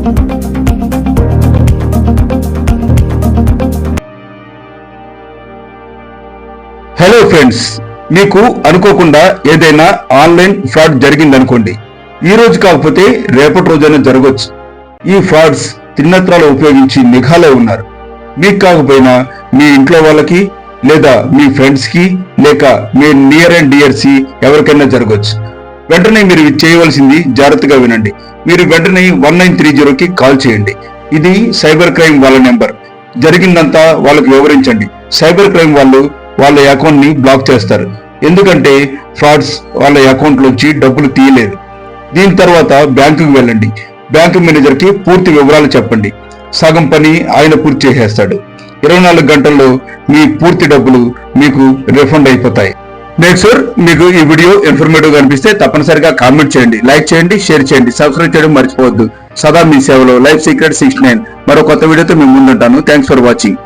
Hello friends, మీకు అనుకోకుండా ఏదైనా ఆన్లైన్ ఫ్రాడ్ జరిగిందనుకోండి. ఈ రోజు కాకపోతే రేపటి రోజైనా జరగవచ్చు. ఈ ఫ్రాడ్స్ తిన్నత్రాలు ఉపయోగించి నిఘాలో ఉన్నారు. మీకు కాకపోయినా మీ ఇంట్లో వాళ్ళకి, లేదా మీ ఫ్రెండ్స్ కి, లేక మీ నియర్ అండ్ డియర్స్ ఎవరికైనా జరగవచ్చు. వెంటనే మీరు చేయవలసింది జాగ్రత్తగా వినండి. మీరు వెంటనే 1930కి కాల్ చేయండి. ఇది సైబర్ క్రైమ్ వాళ్ళ నెంబర్. జరిగిందంతా వాళ్ళకి వివరించండి. సైబర్ క్రైమ్ వాళ్ళు వాళ్ళ అకౌంట్ ని బ్లాక్ చేస్తారు. ఎందుకంటే ఫ్రాడ్స్ వాళ్ళ అకౌంట్ లోంచి డబ్బులు తీయలేదు. దీని తర్వాత బ్యాంకుకి వెళ్ళండి. బ్యాంకు మేనేజర్ కి పూర్తి వివరాలు చెప్పండి. సగం పని ఆయన పూర్తి చేసేస్తాడు. 24 గంటల్లో మీ పూర్తి డబ్బులు మీకు రిఫండ్ అయిపోతాయి. మేక్ షూర్ మీకు ఈ వీడియో ఇన్ఫర్మేటివ్ గా అనిపిస్తే తప్పనిసరిగా కామెంట్ చేయండి, లైక్ చేయండి, షేర్ చేయండి, సబ్స్క్రైబ్ చేయడం మర్చిపోవద్దు. సదా మీ సేవలో లైఫ్ సీక్రెట్ 69 మరో కొత్త వీడియోతో మేము ముందుంటాను. Thanks for watching.